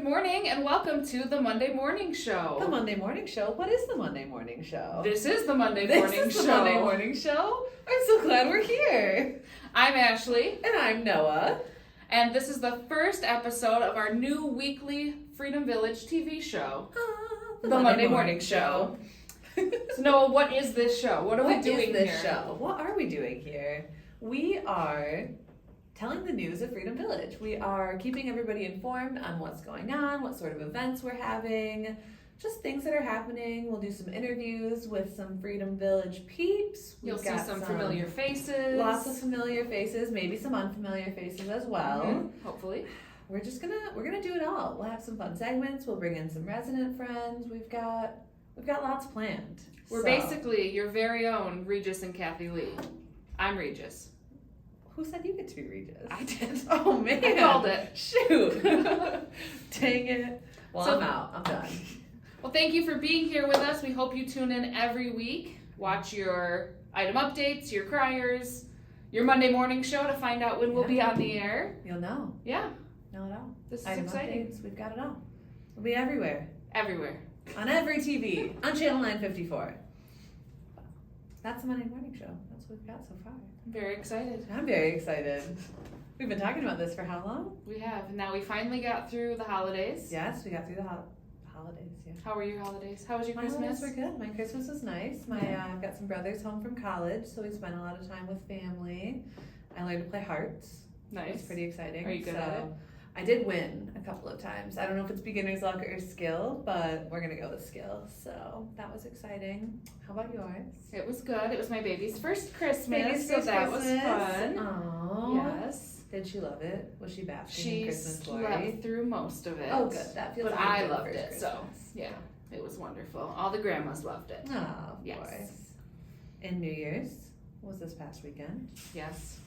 Good morning and welcome to the Monday Morning Show. The Monday Morning Show? What is the Monday Morning Show? This is the Monday Morning Show. The Monday Morning Show? I'm so glad we're here. I'm Ashley. And I'm Noah. And this is the first episode of our new weekly Freedom Village TV show, The Monday Morning Show. So Noah, what is this show? What are we doing What is this here? show? What are we doing here? We are telling the news of Freedom Village. We are keeping everybody informed on what's going on, what sort of events we're having, just things that are happening. We'll do some interviews with some Freedom Village peeps. You'll We've see got some familiar faces. Lots of familiar faces, maybe some unfamiliar faces as well. Hopefully. We're gonna do it all. We'll have some fun segments. We'll bring in some resident friends. We've got lots planned. We're So, basically your very own Regis and Kathy Lee. I'm Regis. Who said you get to be Regis? I did. Oh man, I called it. Shoot. Dang it. Well, So- I'm out. I'm done. Well, thank you for being here with us. We hope you tune in every week. Watch your item updates, your criers, your Monday morning show to find out when we'll be on the air. You'll know. Yeah, Know it all. this is Item exciting. updates, we've got it all. We'll be everywhere. Everywhere. On every TV. On Channel 954. That's the Monday Morning Show. That's what we've got so far. I'm very excited. I'm very excited. We've been talking about this for how long? We have. And now we finally got through the holidays. Yes, we got through the holidays. Yeah. How were your holidays? How was your My Christmas? holidays were good. My Christmas was nice. I've got some brothers home from college, so we spent a lot of time with family. I learned to play hearts. It's Nice. pretty exciting. Are you good at it? I did win a couple of times. I don't know if it's beginner's luck or skill, but we're gonna go with skill. So that was exciting. How about yours? It was good. It was my baby's first Christmas, Baby's so first that Christmas. was fun. Aww. Yes. Did she love it? Was she basking in She Christmas slept glory? through most of it. Oh, good. That feels But like a I good loved first it, so Christmas. yeah, it was wonderful. All the grandmas loved it. Oh, of Yes. course. And New Year's was this past weekend. Yes.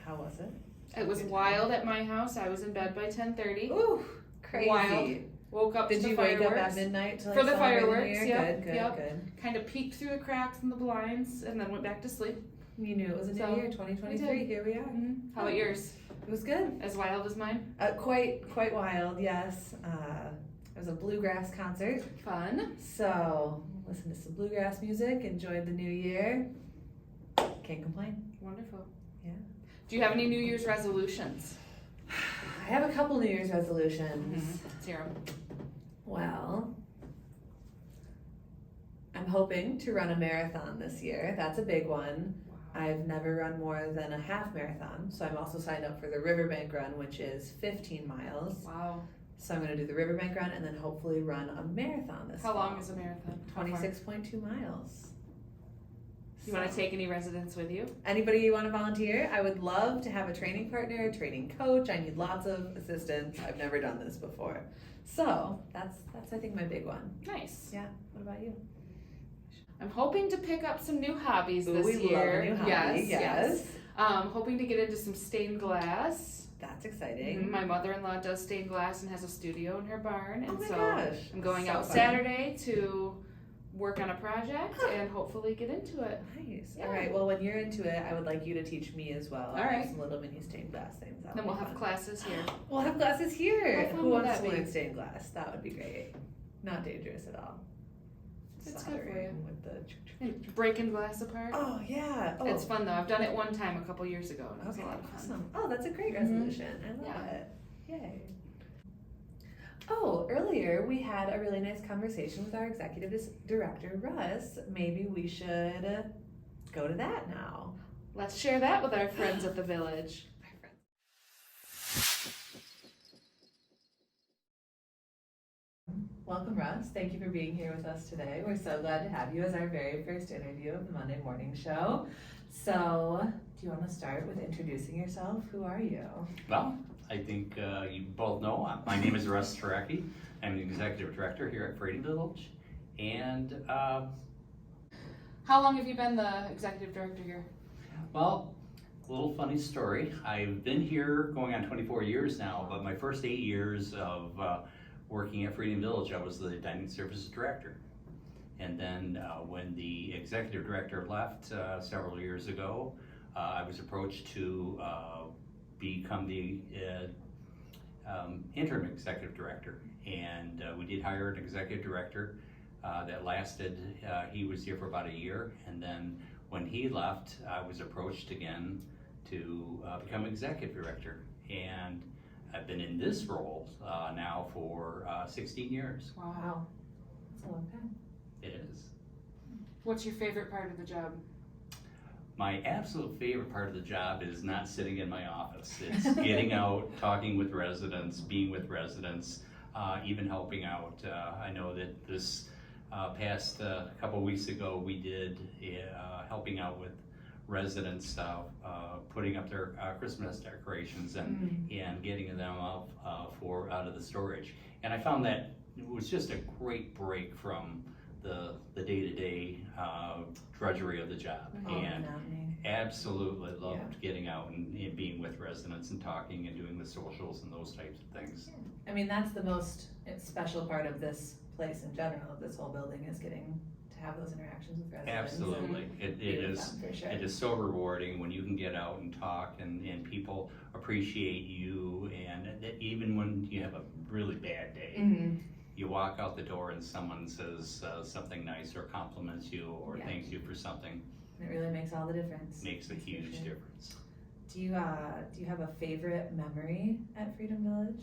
How was it? It was Good wild at my house. I was in bed by 10:30. Ooh, crazy. Wild. Woke up Did to the you wake fireworks. up at midnight to For the celebrate fireworks, New Year? yep, Good, yep. good. Kind of peeked through the cracks in the blinds and then went back to sleep. You knew it was a new So, year, 2023. we did. Here we are. How about yours? It was good. As wild as mine? Quite wild. Yes. It was a bluegrass concert, Fun. so listened to some bluegrass music. Enjoyed the new year. Can't complain. Wonderful. Yeah. Do you have any New Year's resolutions? I have a couple New Year's resolutions. Let's hear 'em. Well, I'm hoping to run a marathon this year. That's a big one. I've never run more than a half marathon, so I'm also signed up for the Riverbank Run, which is 15 miles. Wow. So I'm going to do the Riverbank Run and then hopefully run a marathon this How fall. long is a marathon? How far? 26.2 miles. You want to So, take any residents with you? anybody you want to volunteer? I would love to have a training partner, a training coach. I need lots of assistance. I've never done this before. So that's I think my big one. Nice. Yeah. What about you? I'm hoping to pick up some new hobbies Ooh, this we year. love a new hobby. Yes. Hoping to get into some stained glass. That's exciting. My mother-in-law does stained glass and has a studio in her barn, Oh and my so gosh. I'm going So out fun. Saturday to work on a project and hopefully get into it. Nice. Yeah. All right. Well, when you're into it, I would like you to teach me as well. All right. Some little mini stained glass things. That'll Then we'll be have fun. classes here. We'll have classes here. How fun Who would wants that to be? learn stained glass? That would be great. Not dangerous at all. It's good for Soldering you. with the. And breaking glass apart. Oh yeah. Oh, It's fun though. I've done it one time a couple years ago and it was Okay, a lot of fun. awesome. Oh, that's a great Mhm. resolution. I love Yeah. it. Yay. Oh, earlier we had a really nice conversation with our executive director, Russ. Maybe we should go to that now. Let's share that with our friends at the village. Welcome, Russ. Thank you for being here with us today. We're so glad to have you as our very first interview of the Monday Morning Show. So, do you want to start with introducing yourself? Who are you? Well, I think you both know my name is Russ Tarecki. I'm the executive director here at Freedom Village, and How long have you been the executive director here? well, a little funny story. I've been here going on 24 years now, but my first 8 years of working at Freedom Village, I was the dining services director. And then when the executive director left several years ago, I was approached to become the interim executive director. and we did hire an executive director that lasted, he was here for about a year, and then when he left, I was approached again to become executive director, and I've been in this role now for 16 years. Wow. That's a long time. It is. What's your favorite part of the job? My absolute favorite part of the job is not sitting in my office. It's getting out, talking with residents, being with residents, even helping out. I know that this past couple weeks ago, we did helping out with residents putting up their Christmas decorations and getting them out out of the storage. And I found that it was just a great break from the day-to-day drudgery of the job. And absolutely loved getting out and being with residents and talking and doing the socials and those types of things. I mean, that's the most special part of this place in general, of this whole building, is getting to have those interactions with residents. Absolutely. It is. For sure. It is so rewarding when you can get out and talk and people appreciate you, and that even when you have a really bad day, you walk out the door and someone says something nice or compliments you or thanks you for something. It really makes all the difference. Makes a That's for huge sure. difference. Do you have a favorite memory at Freedom Village?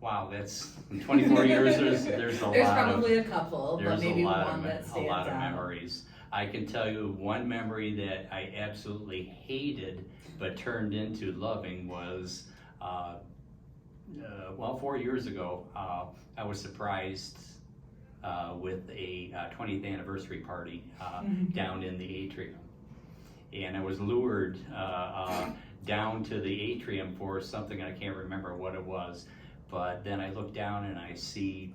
Wow, that's in 24 years. There's There's a lot probably a couple, but there's maybe a lot one of that a stands lot of out. memories. I can tell you one memory that I absolutely hated but turned into loving was 4 years ago. I was surprised with a 20th anniversary party down in the atrium, and I was lured down to the atrium for something. I can't remember what it was, but then I look down and I see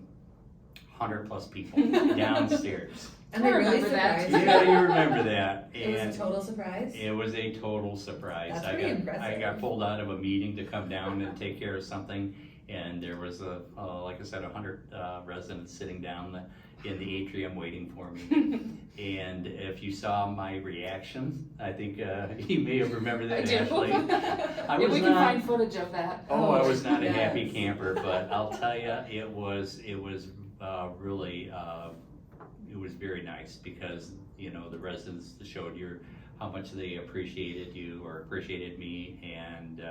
100 plus people downstairs. And they really remember that. surprised you? Yeah, you remember that. It was a total surprise? It was a total surprise. That's I pretty got impressive. pulled out of a meeting to come down and take care of something, and there was like I said, 100 residents sitting down in the atrium waiting for me. And if you saw my reaction, I think you may have remembered that. I do. Ashley. I Yeah, was we can not. find footage of that. I was not a happy yes. camper, but I'll tell you, it was really. It was very nice because, you know, the residents showed you how much they appreciated you or appreciated me, and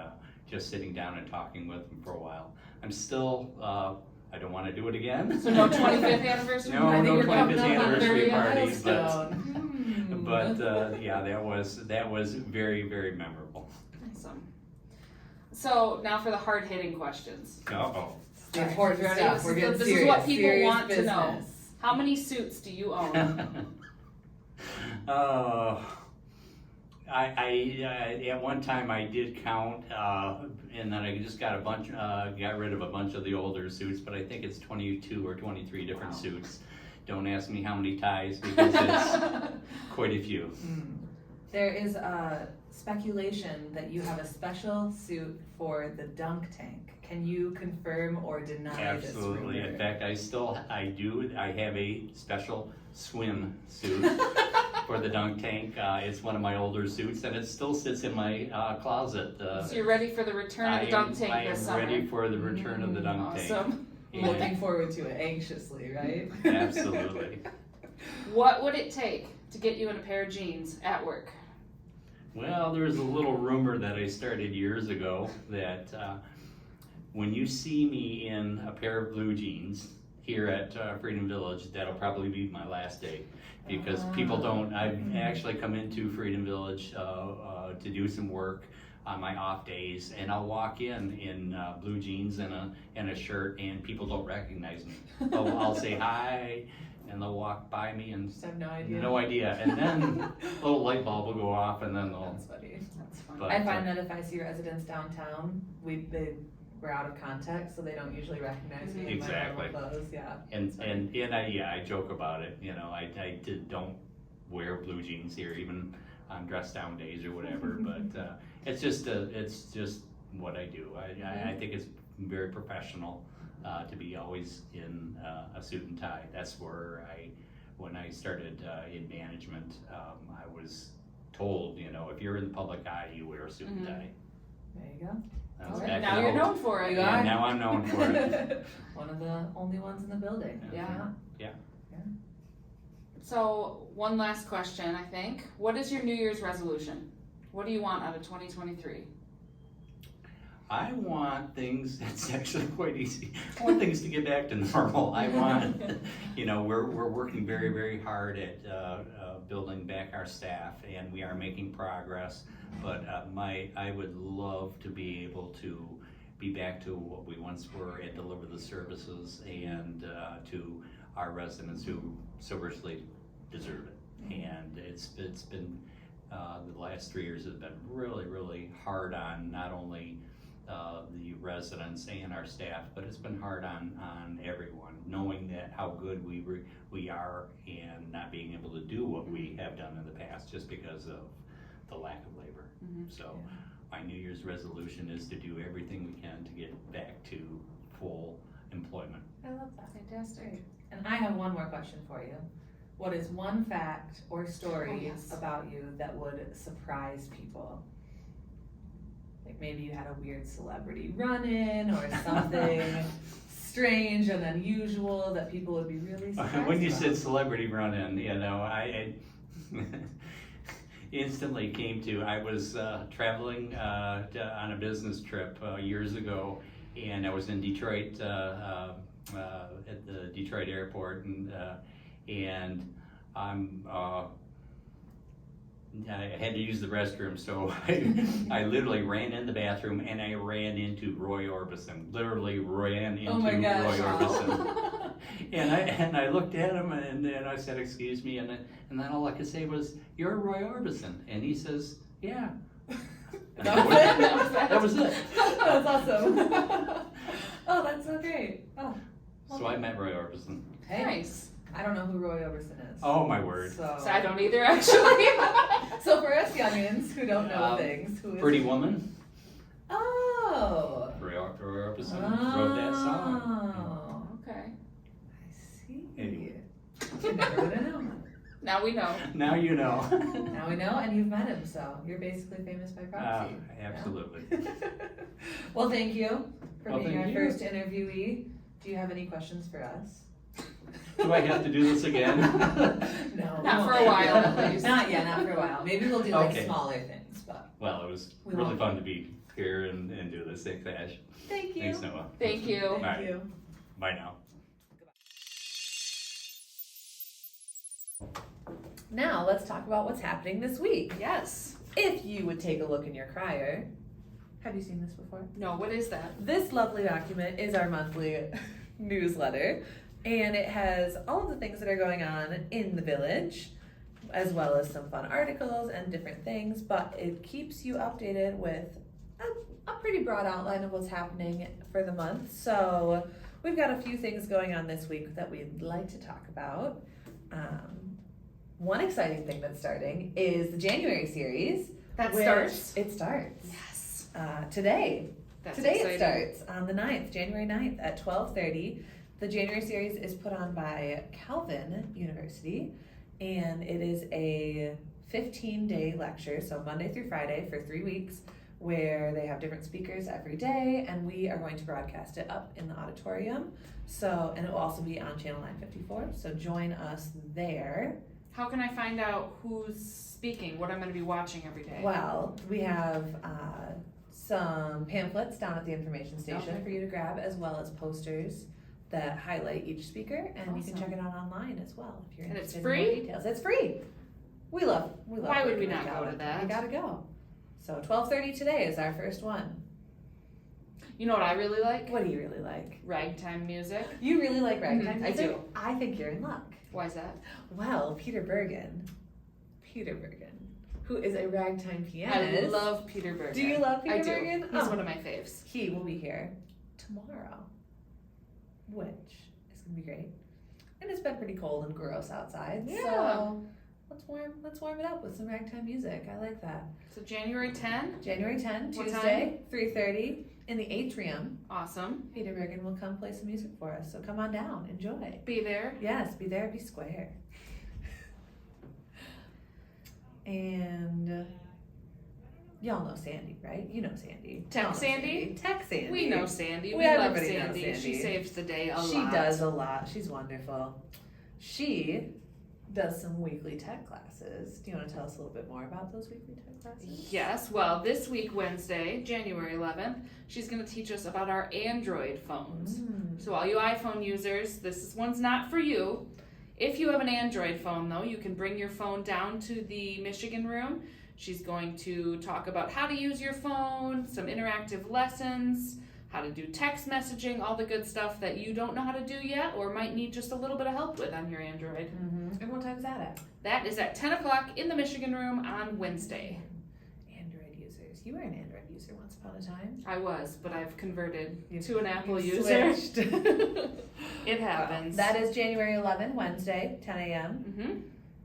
just sitting down and talking with them for a while. I'm still, I don't want to do it again. So no 25th anniversary? No, I think no you're coming 25th up on anniversary 30 party, but, milestone. yeah, that was very, very memorable. Awesome. So now for the hard-hitting questions. Uh-oh. The important Ready? stuff. This We're is getting this serious. is what people serious want to know. business. How many suits do you own? I at one time I did count, and then I just got got rid of a bunch of the older suits, but I think it's 22 or 23 different Wow. suits. Don't ask me how many ties because it's quite a few. There is speculation that you have a special suit for the dunk tank. Can you confirm or deny Absolutely. this rumor? In fact, I do. I have a special swim suit for the dunk tank. It's one of my older suits, and it still sits in my closet. So you're ready for the return of the dunk tank I this am summer? ready for the return of the dunk tank. Awesome. And- Looking forward to it anxiously, right? Absolutely. What would it take to get you in a pair of jeans at work? Well, there's a little rumor that I started years ago that when you see me in a pair of blue jeans here at Freedom Village, that'll probably be my last day, because people don't. I've actually come into Freedom Village to do some work on my off days, and I'll walk in blue jeans and a shirt, and people don't recognize me. I'll say hi, and they'll walk by me and Just have no idea. no idea, and then a little light bulb will go off, and then they'll. That's funny. That's fun. But, I find that if I see residents downtown, we're out of context, so they don't usually recognize me in my Exactly. normal clothes. Yeah. And I joke about it. You know, I don't wear blue jeans here, even on dress down days or whatever. But it's just what I do. I think it's very professional to be always in a suit and tie. That's where when I started in management, I was told, you know, if you're in the public eye, you wear a suit and tie. There you go. That's Alright, back Now in you're the- known for it. You Yeah, are. now I'm known for it. One of the only ones in the building. Yeah. Yeah. So, one last question, I think. What is your New Year's resolution? What do you want out of 2023? I want things, it's actually quite easy. I want things to get back to normal. I want, we're working very, very hard at building back our staff, and we are making progress. But I would love to be able to be back to what we once were and deliver the services and to our residents who so richly deserve it. And it's been the last 3 years have been really, really hard on not only the residents and our staff, but it's been hard on everyone, knowing that how good we are and not being able to do what we have done in the past just because of the lack of labor. So my New Year's resolution is to do everything we can to get back to full employment. I love that. Fantastic. And I have one more question for you. What is one fact or story Oh, yes. about you that would surprise people? Like maybe you had a weird celebrity run-in or something strange and unusual that people would be really surprised When you about. said celebrity run-in, I instantly came to, I was traveling on a business trip years ago, and I was in Detroit at the Detroit airport, and I had to use the restroom, so I literally ran in the bathroom and I ran into Roy Orbison. Literally ran into Oh my gosh. Roy Orbison. And I looked at him and then I said, "Excuse me," and then all I could say was, "You're Roy Orbison," and he says, "Yeah." That was it? That was it. That's awesome. Oh, that's so great. Oh, So I met Roy Orbison. hey, Nice. I don't know who Roy Orbison is. Oh my word. So, So I don't either, actually. so for us youngins who don't know things, who is Pretty Woman. Oh. Roy Orbison wrote that song. Oh. Okay. I see. Anyway. You never would have known. Now we know. Now you know. Now we know, and you've met him, so you're basically famous by proxy. Absolutely. Well, thank you for Well, being thank our you. first interviewee. Do you have any questions for us? Do I have to do this again? No. Not we for a won't. while, at least. Not yet, not for a while. Maybe we'll do like Okay. smaller things, but Well, it was We really won't. fun to be here and do this. Thanks, Ash. thank you. Thanks, Noah. Thank you. Thank Bye. you. Bye now. Now let's talk about what's happening this week. Yes. If you would take a look in your crier, have you seen this before? No, what is that? This lovely document is our monthly newsletter, and it has all of the things that are going on in the village, as well as some fun articles and different things, but it keeps you updated with a pretty broad outline of what's happening for the month. So we've got a few things going on this week that we'd like to talk about. One exciting thing that's starting is the January series. That which- starts? It starts. Yes. Today. That's Today exciting. it starts on the 9th, January 9th at 12:30. The January series is put on by Calvin University, and it is a 15-day lecture, so Monday through Friday for 3 weeks, where they have different speakers every day, and we are going to broadcast it up in the auditorium. So, and it will also be on Channel 954, so join us there. How can I find out who's speaking, what I'm going to be watching every day? Well, we have some pamphlets down at the information station Okay. for you to grab, as well as posters that highlight each speaker, and you can Awesome. check it out online as well if you're And it's interested free? in more details. It's free. We love. Why would we working with not go to Calvin. that? We gotta go. So 12:30 today is our first one. You know what I really like? What do you really like? Ragtime music. You really like ragtime I music? do. I think you're in luck. Why is that? Well, Peter Bergen, who is a ragtime I pianist. love Peter Bergen. Do you love Peter I do. Bergen? He's Oh. one of my faves. He will be here tomorrow, which is gonna be great. And it's been pretty cold and gross outside, Yeah. so let's warm it up with some ragtime music. I like that. So January 10, January 10, What Tuesday, 3:30 in the atrium. awesome. Peter Bergen will come play some music for us, so come on down, enjoy. Be there. Yes, be there, be square. And y'all know Sandy, right? You know Sandy. Tech Y'all know Sandy? Tech Sandy. We know Sandy. We Everybody love knows Sandy. Sandy. She saves the day a lot. She does a lot. She's wonderful. She does some weekly tech classes. Do you want to tell us a little bit more about those weekly tech classes? Yes, well, this week, Wednesday, January 11th, she's going to teach us about our Android phones. So all you iPhone users, one's not for you. If you have an Android phone, though, you can bring your phone down to the Michigan room. She's going to talk about how to use your phone, some interactive lessons, how to do text messaging, all the good stuff that you don't know how to do yet or might need just a little bit of help with on your Android. And what time is that at? That is at 10 o'clock in the Michigan room on Wednesday. Android users. You were an Android user once upon a time. I was, but I've converted You've- to an Apple you've user. switched. It happens. That is January 11, Wednesday, 10 a.m. Mm-hmm.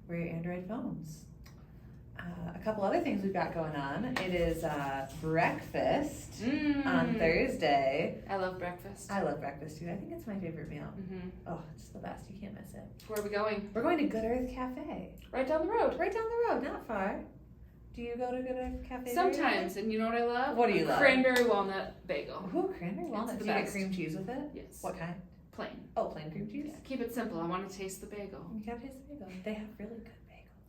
Wear your Android phones. A couple other things we've got going on. It is breakfast on Thursday. I love breakfast. I love breakfast too. I think it's my favorite meal. Mm-hmm. Oh, it's the best. You can't miss it. Where are we going? We're going to Good Earth Cafe. Right down the road. Right down the road, not far. Do you go to Good Earth Cafe? Sometimes, and you know what I love? What do you A love? Cranberry walnut bagel. Ooh, cranberry walnut. the Do you get best. cream cheese with it? Yes. What kind? Plain. Oh, plain cream cheese? Yeah, keep it simple. I want to taste the bagel. You gotta taste the bagel. They have really good bagels.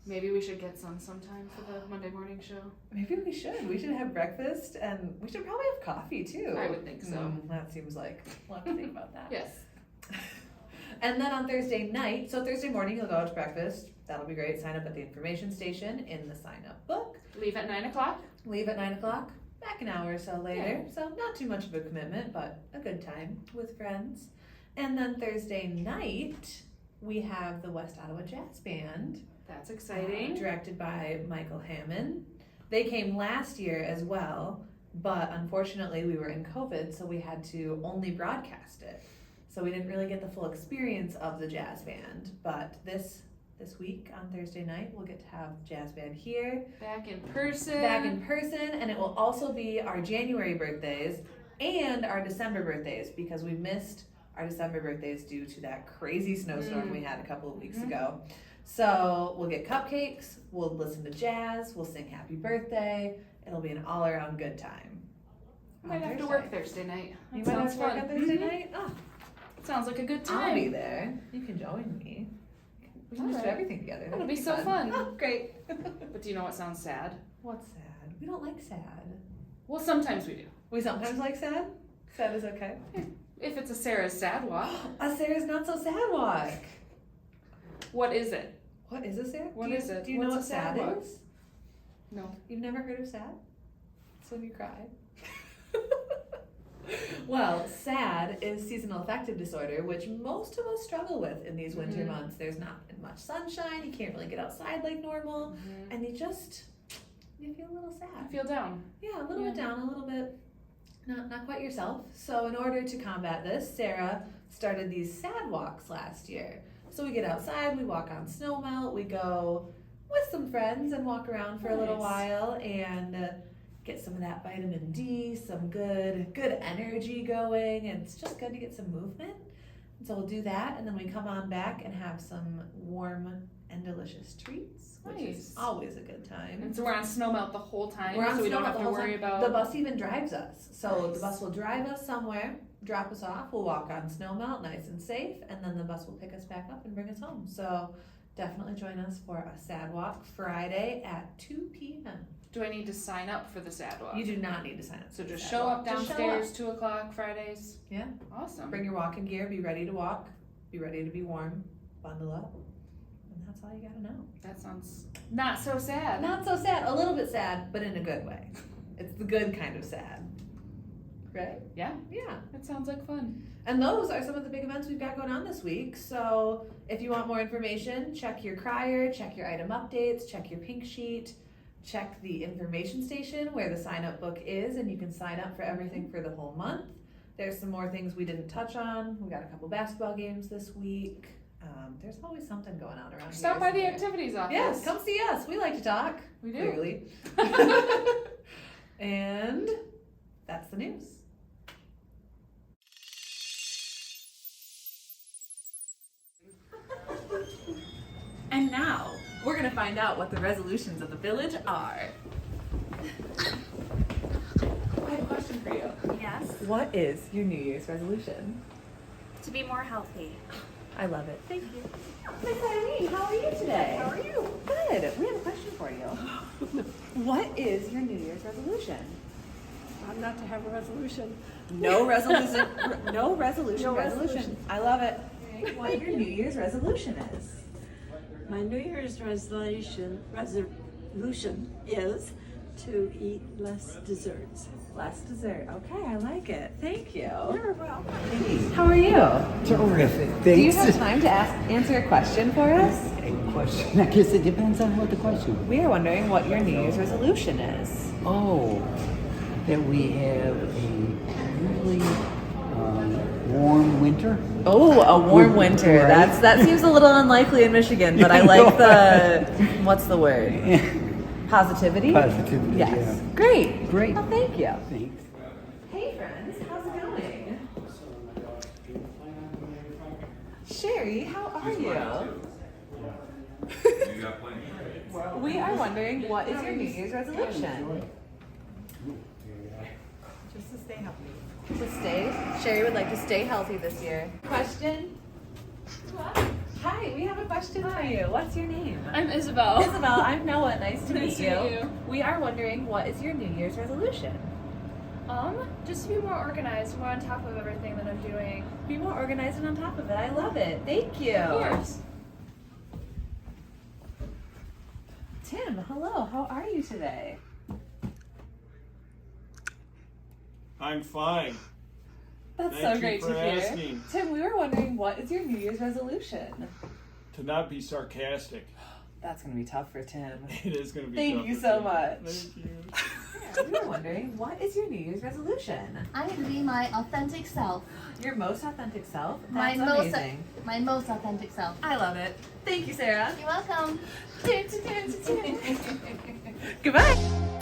Maybe we should get some sometime for the Monday morning show. Maybe we should. We should have breakfast and we should probably have coffee too. I would think so. That seems like we'll have to think about that. Yes. And then on Thursday night, so Thursday morning you'll go out to breakfast. That'll be great. Sign up at the information station in the sign up book. Leave at 9 o'clock. Leave at 9 o'clock. Back an hour or so later. So not too much of a commitment, but a good time with friends. And then Thursday night, we have the West Ottawa Jazz Band. That's exciting. Directed by Michael Hammond. They came last year as well, but unfortunately we were in COVID, so we had to only broadcast it. So we didn't really get the full experience of the jazz band. But this week on Thursday night, we'll get to have jazz band here. Back in person. And it will also be our January birthdays and our December birthdays because we missed our December birthdays due to that crazy snowstorm we had a couple of weeks ago. So we'll get cupcakes, we'll listen to jazz, we'll sing happy birthday. It'll be an all around good time. Might have to work Thursday night. That You might have sounds to work fun. on Thursday night? Oh, Sounds like a good I'll be time. there. You can join me. We can just do Alright. everything together. That'll be so fun. Oh, great. But do you know what sounds sad? What's sad? We don't like sad. Well, sometimes we do. We sometimes like sad. Sad is okay. If it's a Sarah's sad walk. A Sarah's not so sad walk. What is it? What is a sad? What do you, is it? Do you know What's what a sad sad walk? is? No. You've never heard of sad? It's when you cry. Well, SAD is seasonal affective disorder, which most of us struggle with in these winter months. There's not much sunshine, you can't really get outside like normal, and you feel a little sad. I feel down. Yeah, a little bit down, a little bit not quite yourself. So in order to combat this, Sarah started these SAD walks last year. So we get outside, we walk on snow melt, we go with some friends and walk around for a little Nice. while and get some of that vitamin D, some good energy going, and it's just good to get some movement. And so we'll do that, and then we come on back and have some warm and delicious treats, which is Nice. always a good time. And so we're on snowmelt the whole time, We're on so we don't snowmelt have the to whole worry time. about. The bus even drives us. So Nice. the bus will drive us somewhere, drop us off, we'll walk on snowmelt, nice and safe, and then the bus will pick us back up and bring us home. So definitely join us for a SAD walk Friday at 2 p.m. Do I need to sign up for the sad walk? You do not need to sign up. So for the just SAD show walk. up Just show downstairs, up. 2 o'clock Fridays. Yeah. Awesome. Bring your walking gear, be ready to walk, be ready to be warm, bundle up, and that's all you gotta know. That sounds not so sad. Not so sad, a little bit sad, but in a good way. It's the good kind of sad. Right? Yeah. Yeah. It sounds like fun. And those are some of the big events we've got going on this week. So if you want more information, check your crier, check your item updates, check your pink sheet, check the information station where the sign up book is, and you can sign up for everything for the whole month. There's some more things we didn't touch on. We got a couple basketball games this week. There's always something going on around Stop here. by the isn't there? activities office. Yes, come see us. We like to talk. We do. Clearly. And that's the news. And now, we're going to find out what the resolutions of the village are. I have a question for you. Yes. What is your New Year's resolution? To be more healthy. I love it. Thank you. Miss Eileen, how are you today? How are you? Good. We have a question for you. What is your New Year's resolution? I'm not to have a resolution. No resolution. No resolution. No resolution. resolution. I love it. What your New Year's resolution is? My New Year's resolution is to eat less desserts. Less dessert. Okay, I like it. Thank you. You're welcome. How are you? Terrific. Do you Thanks. have time to answer a question for us? A question. I guess it depends on what the question. We are wondering what your New Year's resolution is. Oh, that we have a really warm winter. Oh, a warm Would- winter. right. That seems a little unlikely in Michigan, but I like the what's the word? Positivity? Positivity. Yes. Yeah. Great. Great. Well, thank you. Thanks. Hey friends, how's it going? Sherry, how are you? We are wondering what is your New Year's resolution? Just to stay healthy. Sherry would like to stay healthy this year. Question? Hi, we have a question for you. What's your name? I'm Isabel. Isabel, I'm Noah. Nice to Nice meet to you. meet you. We are wondering what is your New Year's resolution? Just to be more organized, more on top of everything that I'm doing. Be more organized and on top of it. I love it. Thank you. Of course. Tim, hello. How are you today? I'm fine. That's Thank so you great for to hear. asking. Tim, we were wondering what is your New Year's resolution? To not be sarcastic. That's going to be tough for Tim. It is going to be Thank tough you for so me. much. Thank you. Yeah, we were wondering what is your New Year's resolution? I'm going to be my authentic self. Your most authentic self? My That's most, amazing. my most authentic self. I love it. Thank you, Sarah. You're welcome. Goodbye.